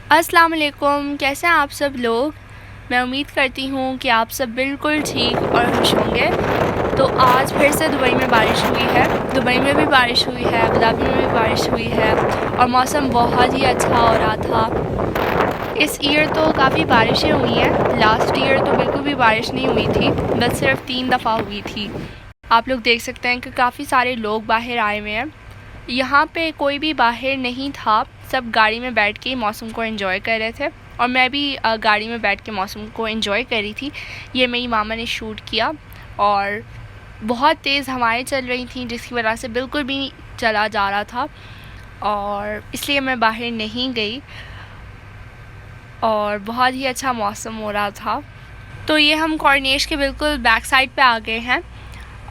अस्सलाम वालेकुम, कैसे हैं आप सब लोग। मैं उम्मीद करती हूँ कि आप सब बिल्कुल ठीक और खुश होंगे। तो आज फिर से दुबई में बारिश हुई है। दुबई में भी बारिश हुई है, अबू धाबी में भी बारिश हुई है और मौसम बहुत ही अच्छा हो रहा था। इस ईयर तो काफ़ी बारिशें हुई हैं। लास्ट ईयर तो बिल्कुल भी बारिश नहीं हुई थी, बस सिर्फ 3 दफ़ा हुई थी। आप लोग देख सकते हैं कि काफ़ी सारे लोग बाहर आए हुए हैं। यहाँ पे कोई भी बाहर नहीं था, सब गाड़ी में बैठ के मौसम को एंजॉय कर रहे थे और मैं भी गाड़ी में बैठ के मौसम को एंजॉय कर रही थी। ये मेरी मामा ने शूट किया और बहुत तेज़ हवाएं चल रही थी, जिसकी वजह से बिल्कुल भी नहीं चला जा रहा था और इसलिए मैं बाहर नहीं गई और बहुत ही अच्छा मौसम हो रहा था। तो ये हम कॉर्निश के बिल्कुल बैक साइड पे आ गए हैं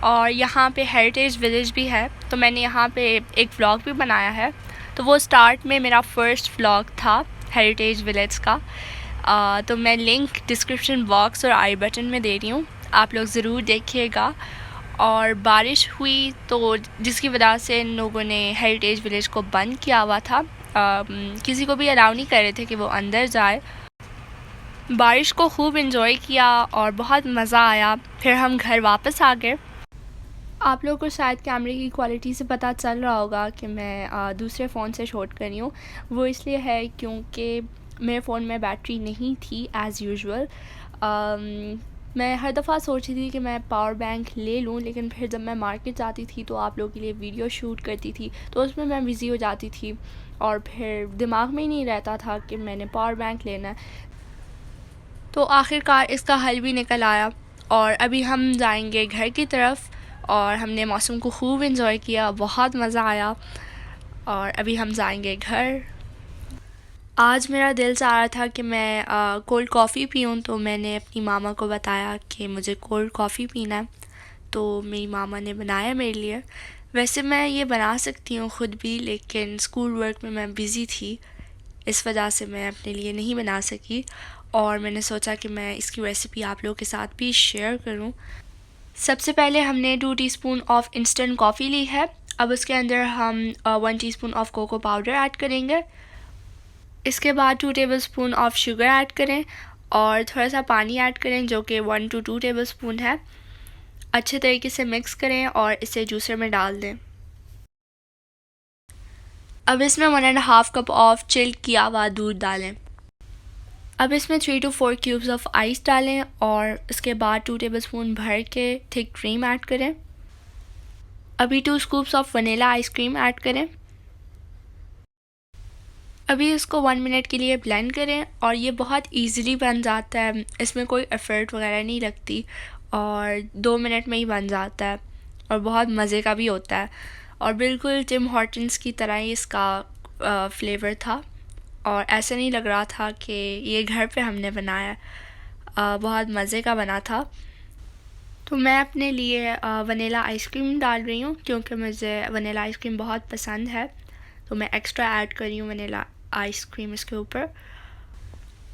और यहाँ पे हेरिटेज विलेज भी है। तो मैंने यहाँ पे एक व्लॉग भी बनाया है। तो वो स्टार्ट में मेरा फ़र्स्ट व्लॉग था हेरिटेज विलेज का। तो मैं लिंक डिस्क्रिप्शन बॉक्स और आई बटन में दे रही हूँ, आप लोग ज़रूर देखिएगा। और बारिश हुई तो जिसकी वजह से इन लोगों ने हेरिटेज विलेज को बंद किया हुआ था। किसी को भी अलाउ नहीं कर रहे थे कि वो अंदर जाए। बारिश को खूब इन्जॉय किया और बहुत मज़ा आया। फिर हम घर वापस आ गए। आप लोगों को शायद कैमरे की क्वालिटी से पता चल रहा होगा कि मैं दूसरे फ़ोन से शूट कर रही हूँ। वो इसलिए है क्योंकि मेरे फ़ोन में बैटरी नहीं थी एज़ यूजुअल। मैं हर दफ़ा सोचती थी कि मैं पावर बैंक ले लूँ, लेकिन फिर जब मैं मार्केट जाती थी तो आप लोगों के लिए वीडियो शूट करती थी तो उसमें मैं बिज़ी हो जाती थी और फिर दिमाग में ही नहीं रहता था कि मैंने पावर बैंक लेना है। तो आखिरकार इसका हल भी निकल आया और अभी हम जाएंगे घर की तरफ। और हमने मौसम को खूब इन्जॉय किया, बहुत मज़ा आया और अभी हम जाएंगे घर। आज मेरा दिल चाह रहा था कि मैं कोल्ड कॉफ़ी पीऊँ, तो मैंने अपनी मामा को बताया कि मुझे कोल्ड कॉफ़ी पीना है। तो मेरी मामा ने बनाया मेरे लिए। वैसे मैं ये बना सकती हूँ ख़ुद भी, लेकिन स्कूल वर्क में मैं बिज़ी थी, इस वजह से मैं अपने लिए नहीं बना सकी और मैंने सोचा कि मैं इसकी रेसिपी आप लोगों के साथ भी शेयर करूं। सबसे पहले हमने 2 टीस्पून ऑफ इंस्टेंट कॉफ़ी ली है। अब उसके अंदर हम 1 teaspoon of cocoa powder add करेंगे। इसके बाद 2 टेबलस्पून ऑफ शुगर ऐड करें और थोड़ा सा पानी ऐड करें जो कि 1 to 2 टेबलस्पून है। अच्छे तरीके से मिक्स करें और इसे जूसर में डाल दें। अब इसमें 1.5 कप ऑफ चिल्ड किया हुआ दूध डालें। अब इसमें 3 to 4 क्यूब्स ऑफ आइस डालें और इसके बाद 2 टेबलस्पून भर के थिक क्रीम ऐड करें। अभी 2 scoops of vanilla ice cream add करें। अभी इसको 1 मिनट के लिए ब्लेंड करें और ये बहुत इजीली बन जाता है, इसमें कोई एफ़र्ट वगैरह नहीं लगती और 2 मिनट में ही बन जाता है और बहुत मज़े का भी होता है और बिल्कुल टिम हॉर्टन्स की तरह ही इसका फ्लेवर था और ऐसा नहीं लग रहा था कि ये घर पे हमने बनाया। बहुत मज़े का बना था। तो मैं अपने लिए वनीला आइसक्रीम डाल रही हूँ क्योंकि मुझे वनीला आइसक्रीम बहुत पसंद है, तो मैं एक्स्ट्रा ऐड कर रही हूँ वनीला आइसक्रीम इसके ऊपर।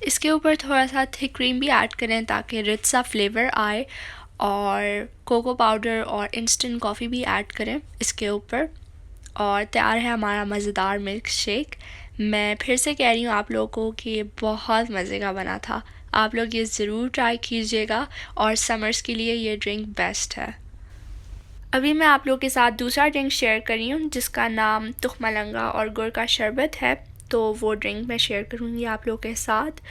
इसके ऊपर थोड़ा सा थिक क्रीम भी ऐड करें ताकि रिच सा फ्लेवर आए और कोको पाउडर और इंस्टेंट कॉफ़ी भी ऐड करें इसके ऊपर और तैयार है हमारा मज़ेदार मिल्क शेक। मैं फिर से कह रही हूँ आप लोगों को कि ये बहुत मज़े का बना था। आप लोग ये ज़रूर ट्राई कीजिएगा और समर्स के लिए ये ड्रिंक बेस्ट है। अभी मैं आप लोगों के साथ दूसरा ड्रिंक शेयर कर रही हूँ जिसका नाम तुखमलंगा और गुड़ का शरबत है। तो वो ड्रिंक मैं शेयर करूँगी आप लोगों के साथ।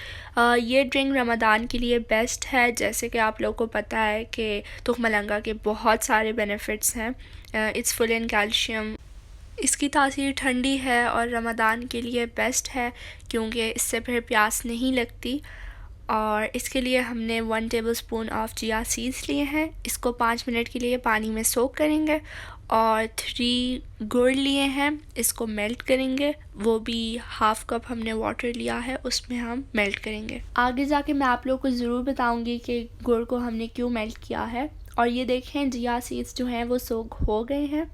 ये ड्रिंक रमज़ान के लिए बेस्ट है। जैसे कि आप लोगों को पता है कि तुखमलंगा के बहुत सारे बेनिफिट्स हैं। It's full in calcium. इसकी तासीर ठंडी है और रमज़ान के लिए बेस्ट है क्योंकि इससे फिर प्यास नहीं लगती। और इसके लिए हमने 1 टेबलस्पून ऑफ चिया सीड्स लिए हैं। इसको 5 मिनट के लिए पानी में सोक करेंगे और 3 गुड़ लिए हैं, इसको मेल्ट करेंगे। वो भी हाफ़ कप हमने वाटर लिया है, उसमें हम मेल्ट करेंगे। आगे जाके मैं आप लोगों को ज़रूर बताऊंगी कि गुड़ को हमने क्यों मेल्ट किया है। और ये देखें चिया सीड्स जो हैं वो सोक हो गए हैं।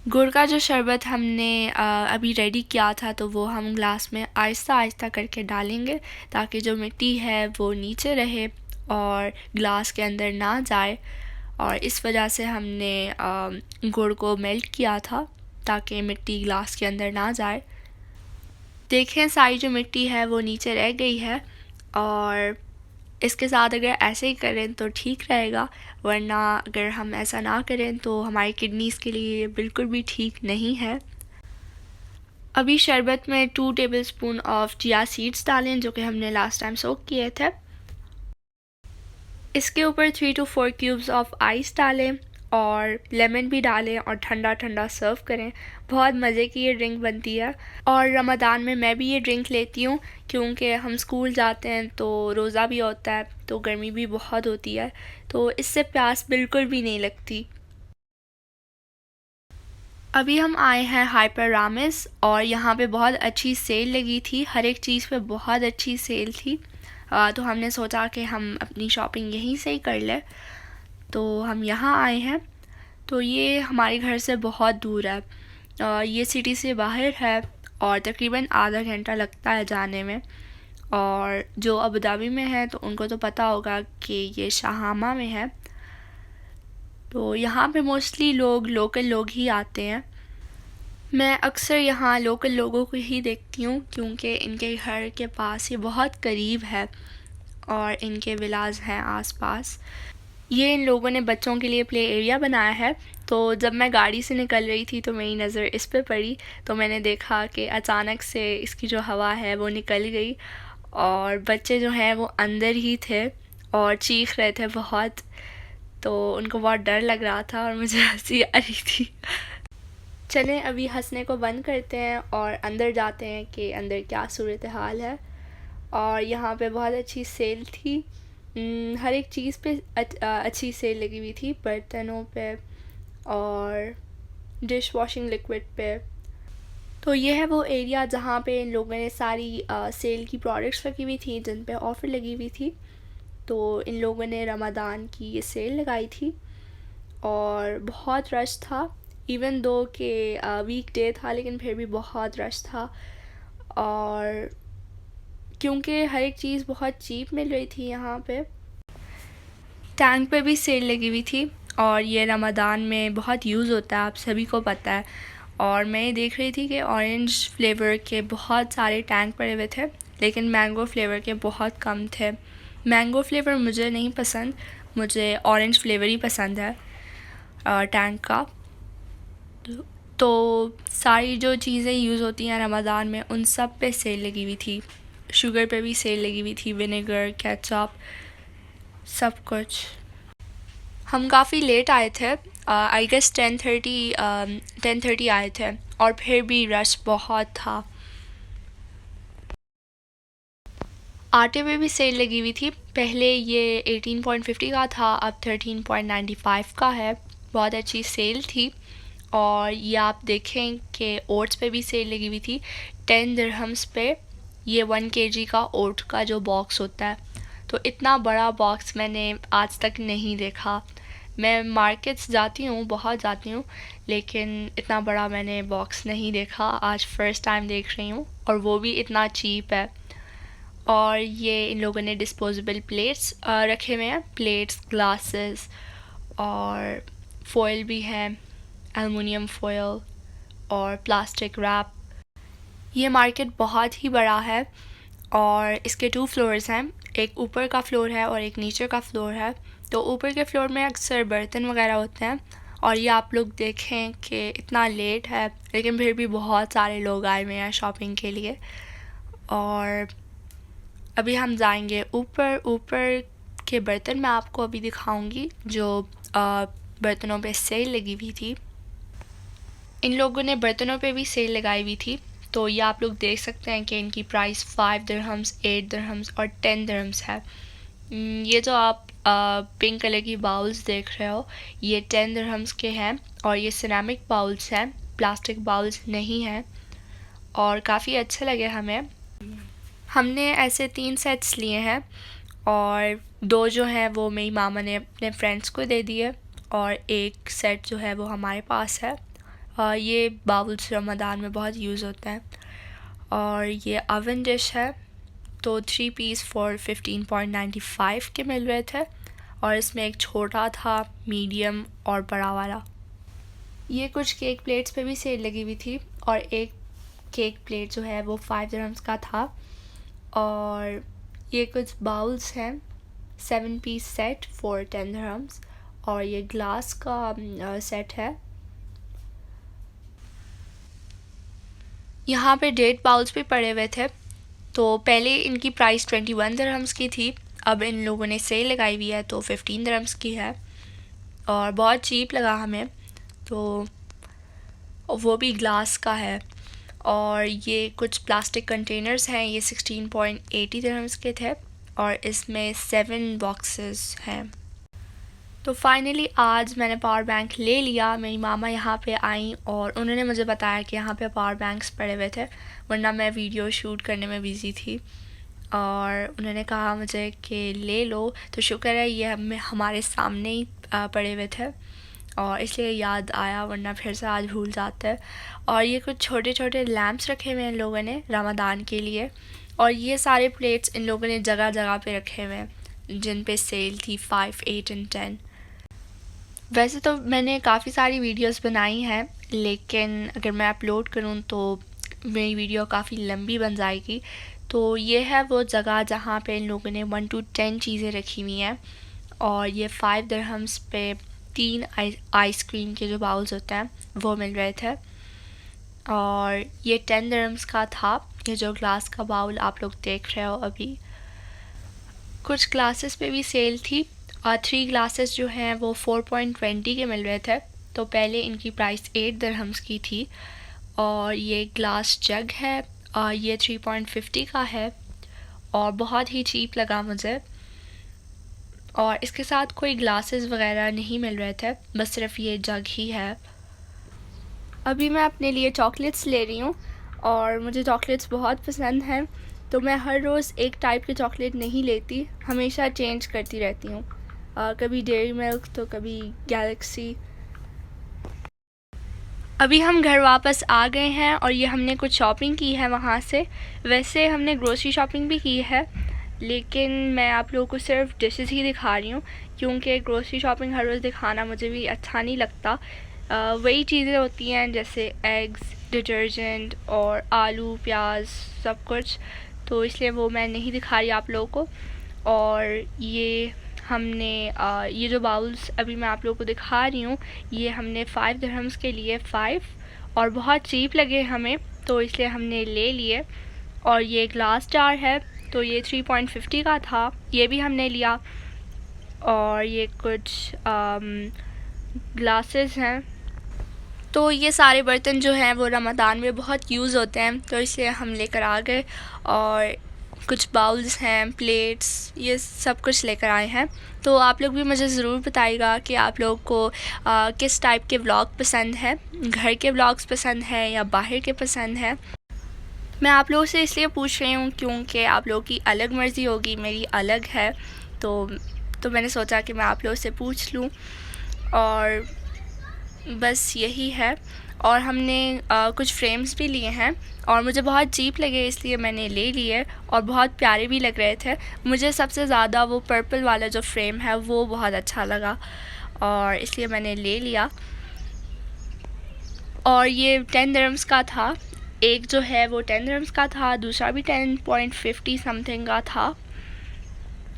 गुड़ का जो शरबत हमने अभी रेडी किया था तो वो हम ग्लास में आहिस्ता आहिस्ता करके डालेंगे ताकि जो मिट्टी है वो नीचे रहे और ग्लास के अंदर ना जाए। और इस वजह से हमने गुड़ को मेल्ट किया था ताकि मिट्टी ग्लास के अंदर ना जाए। देखें सारी जो मिट्टी है वो नीचे रह गई है, और इसके साथ अगर ऐसे ही करें तो ठीक रहेगा, वरना अगर हम ऐसा ना करें तो हमारी किडनीज़ के लिए बिल्कुल भी ठीक नहीं है। अभी शरबत में 2 टेबलस्पून ऑफ चिया सीड्स डालें जो कि हमने लास्ट टाइम सोक किए थे। इसके ऊपर 3 to 4 क्यूब्स ऑफ आइस डालें और लेमन भी डालें और ठंडा ठंडा सर्व करें। बहुत मज़े की ये ड्रिंक बनती है, और रमज़ान में मैं भी ये ड्रिंक लेती हूँ क्योंकि हम स्कूल जाते हैं तो रोज़ा भी होता है, तो गर्मी भी बहुत होती है, तो इससे प्यास बिल्कुल भी नहीं लगती। अभी हम आए हैं हाइपर रामेस, और यहाँ पे बहुत अच्छी सेल लगी थी, हर एक चीज़ पे बहुत अच्छी सेल थी। तो हमने सोचा कि हम अपनी शॉपिंग यहीं से ही कर लें, तो हम यहाँ आए हैं। तो ये हमारे घर से बहुत दूर है, ये सिटी से बाहर है और तकरीबन आधा घंटा लगता है जाने में। और जो अबू धाबी में है तो उनको तो पता होगा कि ये शाहामा में है, तो यहाँ पे मोस्टली लोकल लोग ही आते हैं। मैं अक्सर यहाँ लोकल लोगों को ही देखती हूँ क्योंकि इनके घर के पास ही बहुत करीब है और इनके विलाज हैं आसपास। ये इन लोगों ने बच्चों के लिए प्ले एरिया बनाया है, तो जब मैं गाड़ी से निकल रही थी तो मेरी नज़र इस पे पड़ी, तो मैंने देखा कि अचानक से इसकी जो हवा है वो निकल गई और बच्चे जो हैं वो अंदर ही थे और चीख रहे थे बहुत, तो उनको बहुत डर लग रहा था और मुझे हंसी आ रही थी। चलें अभी हंसने को बंद करते हैं और अंदर जाते हैं कि अंदर क्या सूरत हाल है। और यहाँ पे बहुत अच्छी सेल थी, हर एक चीज़ पे अच्छी सेल लगी हुई थी, बर्तनों पे और डिश वॉशिंग लिक्विड पे। तो ये है वो एरिया जहाँ पे इन लोगों ने सारी सेल की प्रोडक्ट्स रखी हुई थी जिन पे ऑफ़र लगी हुई थी। तो इन लोगों ने रमज़ान की ये सेल लगाई थी और बहुत रश था, इवन दो कि वीक डे था लेकिन फिर भी बहुत रश था। और क्योंकि हर एक चीज़ बहुत चीप मिल रही थी यहाँ पे। टैंक पे भी सेल लगी हुई थी और ये रमज़ान में बहुत यूज़ होता है, आप सभी को पता है। और मैं देख रही थी कि ऑरेंज फ्लेवर के बहुत सारे टैंक पड़े हुए थे लेकिन मैंगो फ्लेवर के बहुत कम थे। मैंगो फ्लेवर मुझे नहीं पसंद, मुझे ऑरेंज फ्लेवर ही पसंद है टैंक का। तो सारी जो चीज़ें यूज़ होती हैं रमज़ान में उन सब पे सेल लगी हुई थी। शुगर पे भी सेल लगी हुई थी, विनेगर, केचप, सब कुछ। हम काफ़ी लेट आए थे, आई गेस 10:30 आए थे और फिर भी रश बहुत था। आटे पे भी सेल लगी हुई थी, पहले ये 18.50 का था, अब 13.95 का है। बहुत अच्छी सेल थी। और ये आप देखें कि ओट्स पे भी सेल लगी हुई थी 10 दिरहम्स पे, ये 1 kg का ओट का जो बॉक्स होता है। तो इतना बड़ा बॉक्स मैंने आज तक नहीं देखा। मैं मार्केट्स जाती हूँ, बहुत जाती हूँ, लेकिन इतना बड़ा मैंने बॉक्स नहीं देखा, आज फ़र्स्ट टाइम देख रही हूँ, और वो भी इतना चीप है। और ये इन लोगों ने डिस्पोजेबल प्लेट्स रखे हुए हैं, प्लेट्स, ग्लासेस, और फॉयल भी है, एलुमिनियम फॉयल और प्लास्टिक रैप। ये मार्केट बहुत ही बड़ा है और इसके 2 फ्लोर्स हैं, एक ऊपर का फ्लोर है और एक नीचे का फ्लोर है। तो ऊपर के फ्लोर में अक्सर बर्तन वगैरह होते हैं। और ये आप लोग देखें कि इतना लेट है लेकिन फिर भी बहुत सारे लोग आए हुए हैं शॉपिंग के लिए। और अभी हम जाएंगे ऊपर। ऊपर के बर्तन मैं आपको अभी दिखाऊंगी जो बर्तनों पे सेल लगी हुई थी। इन लोगों ने बर्तनों पे भी सेल लगाई हुई थी, तो ये आप लोग देख सकते हैं कि इनकी प्राइस 5 दिरहम्स, 8 दिरहम्स और 10 दिरहम्स है। ये जो आप पिंक कलर की बाउल्स देख रहे हो ये 10 दिरहम्स के हैं और ये सिरेमिक बाउल्स हैं, प्लास्टिक बाउल्स नहीं हैं, और काफ़ी अच्छे लगे हमें। हमने ऐसे 3 सेट्स लिए हैं और 2 जो हैं वो मेरी मामा ने अपने फ्रेंड्स को दे दिए और एक सेट जो है वो हमारे पास है। ये बाउल्स रमज़ान में बहुत यूज़ होते हैं। और ये ओवन डिश है, तो 3 पीस फॉर 15.95 के मिल रहे थे और इसमें एक छोटा था, मीडियम और बड़ा वाला। ये कुछ केक प्लेट्स पे भी सेल लगी हुई थी और एक केक प्लेट जो है वो 5 दिरहम्स का था। और ये कुछ बाउल्स हैं 7 पीस सेट फॉर 10 दिरहम्स। और ये ग्लास का सेट है। यहाँ पे डेट बाउल्स भी पड़े हुए थे। तो पहले इनकी प्राइस 21 दिरहम्स की थी, अब इन लोगों ने सेल लगाई हुई है तो 15 दिरहम्स की है और बहुत चीप लगा हमें। तो वो भी ग्लास का है। और ये कुछ प्लास्टिक कंटेनर्स हैं, ये 16.80 दिरहम्स के थे और इसमें 7 बॉक्सेस हैं। तो फाइनली आज मैंने पावर बैंक ले लिया। मेरी मामा यहाँ पे आई और उन्होंने मुझे बताया कि यहाँ पे पावर बैंक्स पड़े हुए थे, वरना मैं वीडियो शूट करने में बिज़ी थी। और उन्होंने कहा मुझे कि ले लो, तो शुक्र है ये हमारे सामने ही पड़े हुए थे और इसलिए याद आया, वरना फिर से आज भूल जाते हैं। और ये कुछ छोटे छोटे लैम्प्स रखे हुए हैं इन लोगों ने रमज़ान के लिए। और ये सारे प्लेट्स इन लोगों ने जगह जगह पे रखे हुए हैं जिन पे सेल थी 5, 8 एंड 10। वैसे तो मैंने काफ़ी सारी वीडियोस बनाई हैं, लेकिन अगर मैं अपलोड करूं तो मेरी वीडियो काफ़ी लंबी बन जाएगी। तो ये है वो जगह जहाँ पे इन लोगों ने 1 to 10 चीज़ें रखी हुई हैं। और ये 5 दिरहम्स पे 3 आइसक्रीम के जो बाउल्स होते हैं वो मिल रहे थे। और ये 10 दिरहम्स का था, ये जो ग्लास का बाउल आप लोग देख रहे हो अभी। कुछ ग्लासेस पे भी सेल थी और 3 ग्लासेस जो हैं वो 4.20 के मिल रहे थे। तो पहले इनकी प्राइस 8 दिरहम्स की थी। और ये ग्लास जग है और ये 3.50 का है और बहुत ही चीप लगा मुझे। और इसके साथ कोई ग्लासेस वगैरह नहीं मिल रहे थे, बस सिर्फ ये जग ही है। अभी मैं अपने लिए चॉकलेट्स ले रही हूँ और मुझे चॉकलेट्स बहुत पसंद हैं, तो मैं हर रोज़ एक टाइप की चॉकलेट नहीं लेती, हमेशा चेंज करती रहती हूँ। कभी डेयरी मिल्क तो कभी गैलेक्सी। अभी हम घर वापस आ गए हैं और ये हमने कुछ शॉपिंग की है वहाँ से। वैसे हमने ग्रोसरी शॉपिंग भी की है, लेकिन मैं आप लोगों को सिर्फ डिशेस ही दिखा रही हूँ, क्योंकि ग्रोसरी शॉपिंग हर रोज़ दिखाना मुझे भी अच्छा नहीं लगता। वही चीज़ें होती हैं जैसे एग्स, डिटर्जेंट और आलू, प्याज, सब कुछ, तो इसलिए वो मैं नहीं दिखा रही आप लोगों को। और ये हमने ये जो बाउल्स अभी मैं आप लोगों को दिखा रही हूँ, ये हमने 5 दिरहम्स के लिए 5 और बहुत चीप लगे हमें, तो इसलिए हमने ले लिए। और ये ग्लास जार है, तो ये 3.50 का था, ये भी हमने लिया। और ये कुछ ग्लासेस हैं। तो ये सारे बर्तन जो हैं वो रमज़ान में बहुत यूज़ होते हैं, तो इसलिए हम लेकर आ गए। और कुछ बाउल्स हैं, प्लेट्स, ये सब कुछ लेकर आए हैं। तो आप लोग भी मुझे ज़रूर बताइएगा कि आप लोगों को किस टाइप के व्लॉग पसंद है, घर के व्लॉग्स पसंद है या बाहर के पसंद है। मैं आप लोगों से इसलिए पूछ रही हूँ क्योंकि आप लोगों की अलग मर्ज़ी होगी, मेरी अलग है। तो मैंने सोचा कि मैं आप लोगों से पूछ लूँ, और बस यही है। और हमने कुछ फ्रेम्स भी लिए हैं और मुझे बहुत चीप लगे इसलिए मैंने ले लिए, और बहुत प्यारे भी लग रहे थे। मुझे सबसे ज़्यादा वो पर्पल वाला जो फ्रेम है वो बहुत अच्छा लगा और इसलिए मैंने ले लिया। और ये 10 दिरहम्स का था, एक जो है वो 10 दिरहम्स का था, दूसरा भी 10.50 समथिंग का था,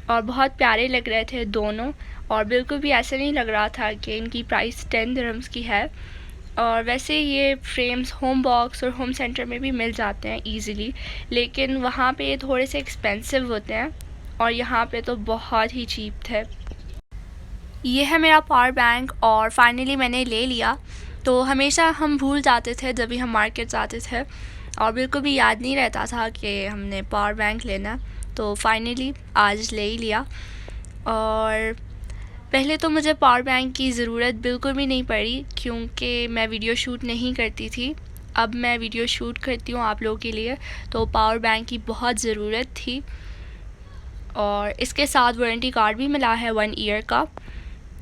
और बहुत प्यारे लग रहे थे दोनों। और बिल्कुल भी ऐसा नहीं लग रहा था कि इनकी प्राइस 10 दिरहम्स की है। और वैसे ये फ्रेम्स होम बॉक्स और होम सेंटर में भी मिल जाते हैं इजीली, लेकिन वहाँ पे ये थोड़े से एक्सपेंसिव होते हैं और यहाँ पे तो बहुत ही चीप थे। ये है मेरा पावर बैंक और फाइनली मैंने ले लिया। तो हमेशा हम भूल जाते थे जब भी हम मार्केट जाते थे और बिल्कुल भी याद नहीं रहता था कि हमने पावर बैंक लेना, तो फाइनली आज ले ही लिया। और पहले तो मुझे पावर बैंक की ज़रूरत बिल्कुल भी नहीं पड़ी क्योंकि मैं वीडियो शूट नहीं करती थी। अब मैं वीडियो शूट करती हूँ आप लोगों के लिए, तो पावर बैंक की बहुत ज़रूरत थी। और इसके साथ वारंटी कार्ड भी मिला है 1 ईयर का,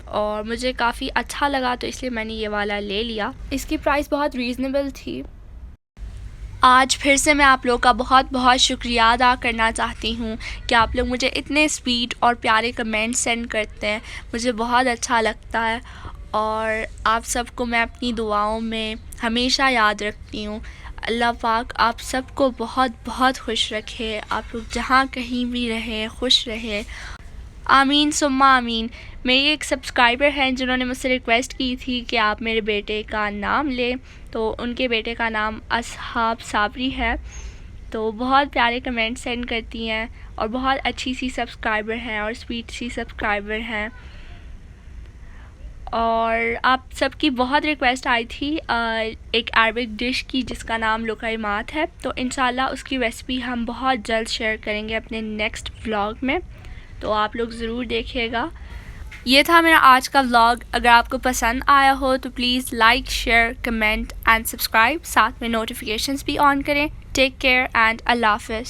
और मुझे काफ़ी अच्छा लगा तो इसलिए मैंने ये वाला ले लिया। इसकी प्राइस बहुत रीज़नेबल थी। आज फिर से मैं आप लोगों का बहुत बहुत शुक्रिया अदा करना चाहती हूँ कि आप लोग मुझे इतने स्वीट और प्यारे कमेंट्स सेंड करते हैं, मुझे बहुत अच्छा लगता है। और आप सबको मैं अपनी दुआओं में हमेशा याद रखती हूँ। अल्लाह पाक आप सबको बहुत बहुत खुश रखे, आप लोग जहाँ कहीं भी रहें खुश रहें, आमीन सुम्मा आमीन। मेरी एक सब्सक्राइबर हैं जिन्होंने मुझसे रिक्वेस्ट की थी कि आप मेरे बेटे का नाम लें, तो उनके बेटे का नाम असहाब साबरी है। तो बहुत प्यारे कमेंट सेंड करती हैं और बहुत अच्छी सी सब्सक्राइबर हैं और स्वीट सी सब्सक्राइबर हैं। और आप सबकी बहुत रिक्वेस्ट आई थी एक अरबिक डिश की जिसका नाम लुकैमात है, तो इंशाल्लाह उसकी रेसिपी हम बहुत जल्द शेयर करेंगे अपने नेक्स्ट व्लॉग में, तो आप लोग ज़रूर देखिएगा। ये था मेरा आज का व्लॉग। अगर आपको पसंद आया हो तो please like, share, comment and subscribe, साथ में नोटिफिकेशंस भी ऑन करें। टेक केयर एंड अल्लाह हाफ़िज़।